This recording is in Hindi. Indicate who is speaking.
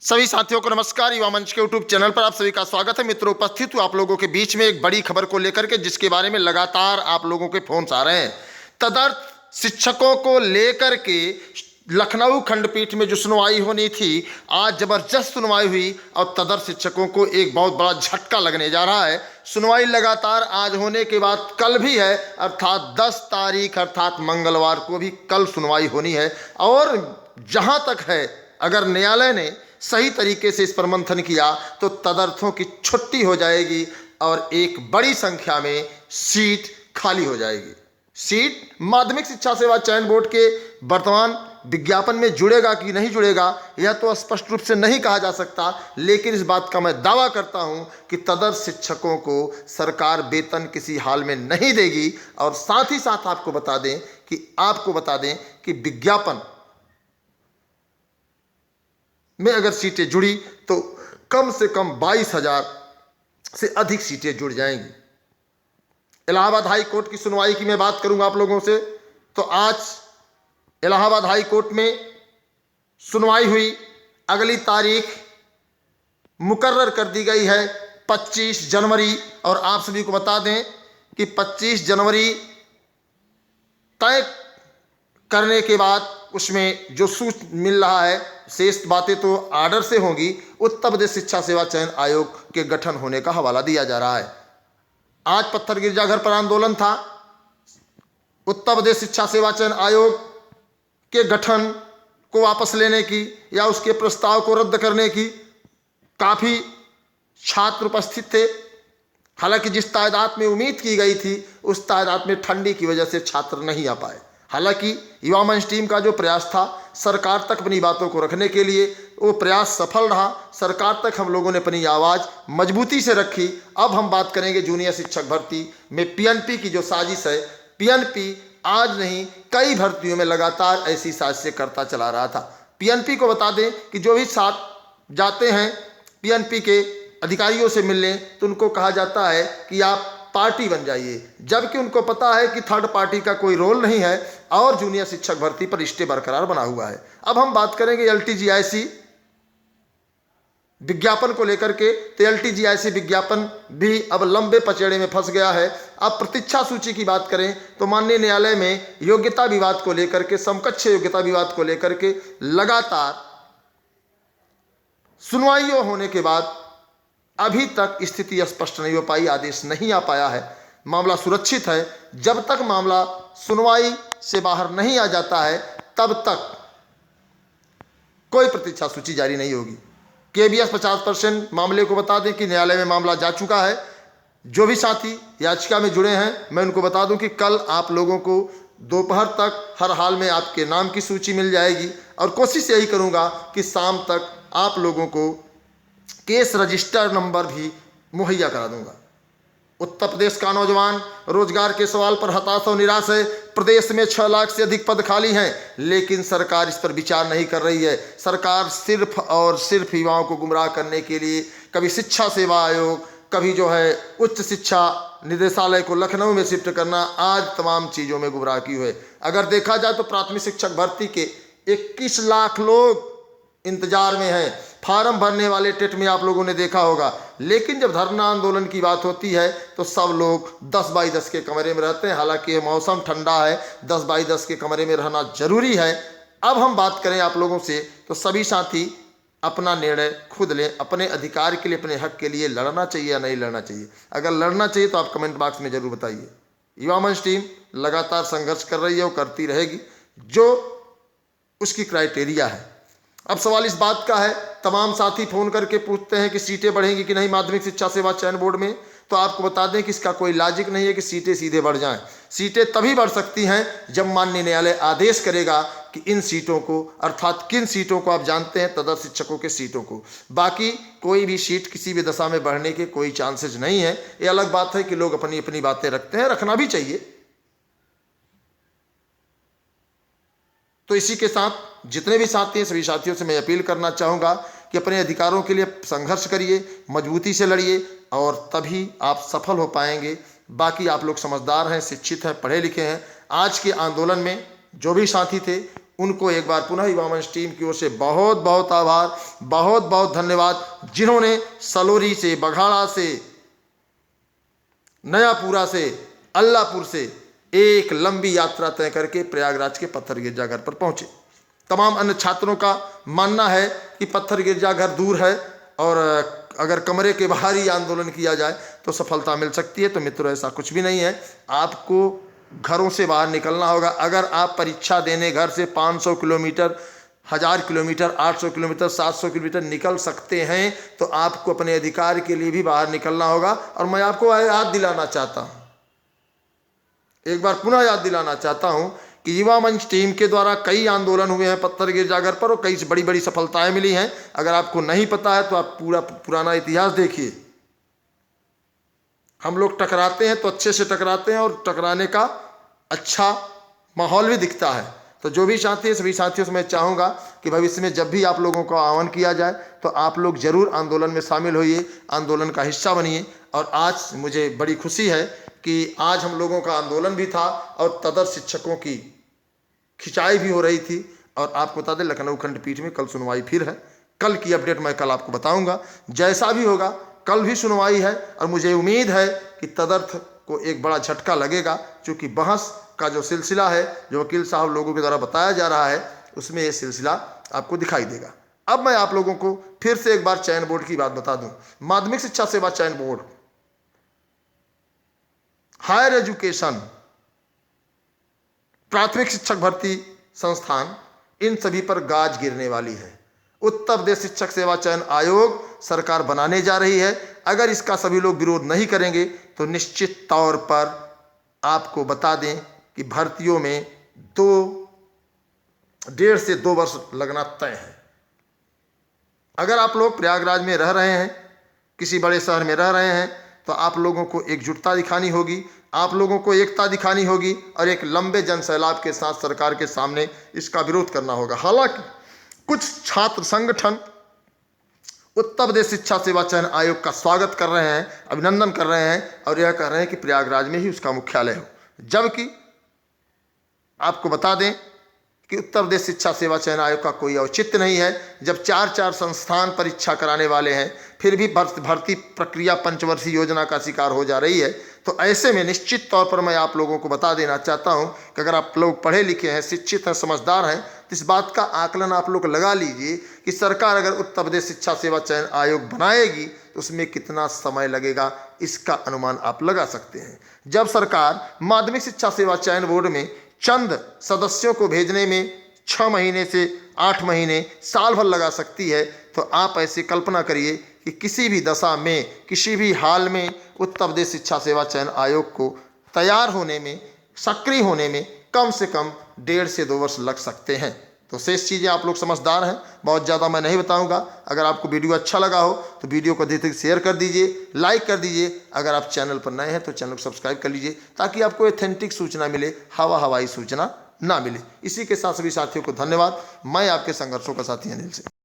Speaker 1: सभी साथियों को नमस्कार। युवा मंच के यूट्यूब चैनल पर आप सभी का स्वागत है। मित्रों, उपस्थित हूँ आप लोगों के बीच में एक बड़ी खबर को लेकर के, जिसके बारे में लगातार आप लोगों के फोन आ रहे हैं। तदर्थ शिक्षकों को लेकर के लखनऊ खंडपीठ में जो सुनवाई होनी थी, आज जबरदस्त सुनवाई हुई और तदर्थ शिक्षकों को एक बहुत बड़ा झटका लगने जा रहा है। सुनवाई लगातार आज होने के बाद कल भी है, अर्थात 10 तारीख अर्थात मंगलवार को भी कल सुनवाई होनी है। और जहां तक है, अगर न्यायालय ने सही तरीके से इस पर मंथन किया तो तदर्थों की छुट्टी हो जाएगी और एक बड़ी संख्या में सीट खाली हो जाएगी। सीट माध्यमिक शिक्षा सेवा चयन बोर्ड के वर्तमान विज्ञापन में जुड़ेगा कि नहीं जुड़ेगा, यह तो स्पष्ट रूप से नहीं कहा जा सकता, लेकिन इस बात का मैं दावा करता हूं कि तदर्थ शिक्षकों को सरकार वेतन किसी हाल में नहीं देगी। और साथ ही साथ आपको बता दें कि विज्ञापन में अगर सीटें जुड़ी तो कम से कम 22,000 से अधिक सीटें जुड़ जाएंगी। इलाहाबाद हाई कोर्ट की सुनवाई की मैं बात करूंगा आप लोगों से, तो आज इलाहाबाद हाई कोर्ट में सुनवाई हुई। अगली तारीख मुकर्रर कर दी गई है 25 जनवरी। और आप सभी को बता दें कि 25 जनवरी तय करने के बाद उसमें जो सूच मिल रहा है, शेष बातें तो आर्डर से होंगी, उत्तर प्रदेश शिक्षा सेवा चयन आयोग के गठन होने का हवाला दिया जा रहा है। आज पत्थर गिरजाघर पर आंदोलन था। उत्तर प्रदेश शिक्षा सेवा चयन आयोग के गठन को वापस लेने की या उसके प्रस्ताव को रद्द करने की काफ़ी छात्र उपस्थित थे। हालांकि जिस तादाद में उम्मीद की गई थी, उस तादाद में ठंडी की वजह से छात्र नहीं आ पाए। हालांकि युवा मंच टीम का जो प्रयास था सरकार तक अपनी बातों को रखने के लिए, वो प्रयास सफल रहा। सरकार तक हम लोगों ने अपनी आवाज़ मजबूती से रखी। अब हम बात करेंगे जूनियर शिक्षक भर्ती में पीएनपी की जो साजिश है। पीएनपी आज नहीं, कई भर्तियों में लगातार ऐसी साजिशें करता चला रहा था। पीएनपी को बता दें कि जो भी साथ जाते हैं पीएनपी के अधिकारियों से मिलने, तो उनको कहा जाता है कि आप पार्टी बन जाइए, जबकि उनको पता है कि थर्ड पार्टी का कोई रोल नहीं है और जूनियर शिक्षक भर्ती पर रिश्ते बरकरार बना हुआ है। अब हम बात करेंगे एलटीजीआईसी विज्ञापन को लेकर के, तो एलटीजीआईसी विज्ञापन भी अब लंबे पचेड़े में फंस गया है। अब प्रतीक्षा सूची की बात करें तो माननीय न्यायालय में योग्यता विवाद को लेकर के, समकक्ष योग्यता विवाद को लेकर के लगातार सुनवाइयों होने के बाद अभी तक स्थिति स्पष्ट नहीं हो पाई, आदेश नहीं आ पाया है। मामला सुरक्षित है। जब तक मामला सुनवाई से बाहर नहीं आ जाता है, तब तक कोई प्रतीक्षा सूची जारी नहीं होगी। केबीएस 50% मामले को बता दें कि न्यायालय में मामला जा चुका है। जो भी साथी याचिका में जुड़े हैं, मैं उनको बता दूं कि कल आप लोगों को दोपहर तक हर हाल में आपके नाम की सूची मिल जाएगी और कोशिश यही करूंगा कि शाम तक आप लोगों को केस रजिस्टर नंबर भी मुहैया करा दूंगा। उत्तर प्रदेश का नौजवान रोजगार के सवाल पर हताश और निराश है। प्रदेश में 6 लाख से अधिक पद खाली हैं, लेकिन सरकार इस पर विचार नहीं कर रही है। सरकार सिर्फ और सिर्फ युवाओं को गुमराह करने के लिए कभी शिक्षा सेवा आयोग, कभी जो है उच्च शिक्षा निदेशालय को लखनऊ में शिफ्ट करना, आज तमाम चीज़ों में गुमराह की हुई है। अगर देखा जाए तो प्राथमिक शिक्षक भर्ती के 21 लाख लोग इंतजार में हैं। फार्म भरने वाले टेट में आप लोगों ने देखा होगा, लेकिन जब धरना आंदोलन की बात होती है तो सब लोग 10 बाई 10 के कमरे में रहते हैं। हालांकि मौसम ठंडा है, 10 बाई 10 के कमरे में रहना जरूरी है। अब हम बात करें आप लोगों से, तो सभी साथी अपना निर्णय खुद लें। अपने अधिकार के लिए, अपने हक के लिए लड़ना चाहिए या नहीं लड़ना चाहिए। अगर लड़ना चाहिए तो आप कमेंट बॉक्स में जरूर बताइए। युवा मंच टीम लगातार संघर्ष कर रही है और करती रहेगी जो उसकी क्राइटेरिया है। अब सवाल इस बात का है, तमाम साथी फोन करके पूछते हैं कि सीटें बढ़ेंगी कि नहीं माध्यमिक शिक्षा सेवा चयन बोर्ड में, तो आपको बता दें कि इसका कोई लॉजिक नहीं है कि सीटें सीधे बढ़ जाएं। सीटें तभी बढ़ सकती हैं जब माननीय न्यायालय आदेश करेगा कि इन सीटों को, अर्थात किन सीटों को आप जानते हैं, तदर्थ शिक्षकों के सीटों को। बाकी कोई भी सीट किसी भी दशा में बढ़ने के कोई चांसेज नहीं है। ये अलग बात है कि लोग अपनी अपनी बातें रखते हैं, रखना भी चाहिए। तो इसी के साथ जितने भी साथी हैं, सभी साथियों से मैं अपील करना चाहूँगा कि अपने अधिकारों के लिए संघर्ष करिए, मजबूती से लड़िए और तभी आप सफल हो पाएंगे। बाकी आप लोग समझदार हैं, शिक्षित हैं, पढ़े लिखे हैं। आज के आंदोलन में जो भी साथी थे उनको एक बार पुनः युवा मंच टीम की ओर से बहुत बहुत आभार, बहुत बहुत धन्यवाद, जिन्होंने सलोरी से, बघाड़ा से, नयापुरा से, अल्लाहपुर से एक लंबी यात्रा तय करके प्रयागराज के पत्थर गिरजाघर पर पहुंचे। तमाम अन्य छात्रों का मानना है कि पत्थर गिरजाघर दूर है और अगर कमरे के बाहर ही आंदोलन किया जाए तो सफलता मिल सकती है। तो मित्रों, ऐसा कुछ भी नहीं है, आपको घरों से बाहर निकलना होगा। अगर आप परीक्षा देने घर से 500 किलोमीटर, 1000 किलोमीटर, 800 किलोमीटर, 700 किलोमीटर निकल सकते हैं तो आपको अपने अधिकार के लिए भी बाहर निकलना होगा। और मैं आपको याद दिलाना चाहता हूँ, एक बार पुनः याद दिलाना चाहता हूँ कि युवा मंच टीम के द्वारा कई आंदोलन हुए हैं पत्थर गिरजाघर पर और कई बड़ी बड़ी सफलताएं मिली हैं। अगर आपको नहीं पता है तो आप पूरा पुराना इतिहास देखिए। हम लोग टकराते हैं तो अच्छे से टकराते हैं और टकराने का अच्छा माहौल भी दिखता है। तो जो भी साथी है, सभी साथियों से मैं चाहूँगा कि भविष्य में जब भी आप लोगों को आह्वान किया जाए तो आप लोग जरूर आंदोलन में शामिल होइए, आंदोलन का हिस्सा बनिए। और आज मुझे बड़ी खुशी है कि आज हम लोगों का आंदोलन भी था और तदर शिक्षकों की खिंचाई भी हो रही थी। और आपको बता दें, लखनऊ खंडपीठ में कल सुनवाई फिर है। कल की अपडेट मैं कल आपको बताऊंगा। जैसा भी होगा कल भी सुनवाई है और मुझे उम्मीद है कि तदर्थ को एक बड़ा झटका लगेगा, क्योंकि बहस का जो सिलसिला है, जो वकील साहब लोगों के द्वारा बताया जा रहा है, उसमें ये सिलसिला आपको दिखाई देगा। अब मैं आप लोगों को फिर से एक बार चयन बोर्ड की बात बता दूं। माध्यमिक शिक्षा सेवा चयन बोर्ड, हायर एजुकेशन, प्राथमिक शिक्षक भर्ती संस्थान, इन सभी पर गाज गिरने वाली है। उत्तर प्रदेश शिक्षक सेवा चयन आयोग सरकार बनाने जा रही है। अगर इसका सभी लोग विरोध नहीं करेंगे तो निश्चित तौर पर आपको बता दें कि भर्तियों में 1.5 से 2 वर्ष लगना तय है। अगर आप लोग प्रयागराज में रह रहे हैं, किसी बड़े शहर में रह रहे हैं, तो आप लोगों को एकजुटता दिखानी होगी, आप लोगों को एकता दिखानी होगी और एक लंबे जनसैलाब के साथ सरकार के सामने इसका विरोध करना होगा। हालांकि कुछ छात्र संगठन उत्तर प्रदेश शिक्षा सेवा चयन आयोग का स्वागत कर रहे हैं, अभिनंदन कर रहे हैं और यह कह रहे हैं कि प्रयागराज में ही उसका मुख्यालय हो। जबकि आपको बता दें कि उत्तर प्रदेश शिक्षा सेवा चयन आयोग का कोई औचित्य नहीं है। जब 4 संस्थान परीक्षा कराने वाले हैं, फिर भी भर्ती प्रक्रिया पंचवर्षीय योजना का शिकार हो जा रही है। तो ऐसे में निश्चित तौर पर मैं आप लोगों को बता देना चाहता हूं कि अगर आप लोग पढ़े लिखे हैं, शिक्षित हैं, समझदार हैं, तो इस बात का आकलन आप लोग लगा लीजिए कि सरकार अगर उत्तर प्रदेश शिक्षा सेवा चयन आयोग बनाएगी तो उसमें कितना समय लगेगा, इसका अनुमान आप लगा सकते हैं। जब सरकार माध्यमिक शिक्षा सेवा चयन बोर्ड में चंद सदस्यों को भेजने में 6 महीने से 8 महीने, साल भर लगा सकती है, तो आप ऐसी कल्पना करिए कि किसी भी दशा में, किसी भी हाल में उत्तर प्रदेश शिक्षा सेवा चयन आयोग को तैयार होने में, सक्रिय होने में कम से कम 1.5 से 2 वर्ष लग सकते हैं। तो शेष चीज़ें आप लोग समझदार हैं, बहुत ज़्यादा मैं नहीं बताऊंगा। अगर आपको वीडियो अच्छा लगा हो तो वीडियो को अधिक शेयर कर दीजिए, लाइक कर दीजिए। अगर आप चैनल पर नए हैं तो चैनल को सब्सक्राइब कर लीजिए, ताकि आपको ऑथेंटिक सूचना मिले, हवाई सूचना ना मिले। इसी के साथ सभी साथियों को धन्यवाद। मैं आपके संघर्षों का साथी अनिल से।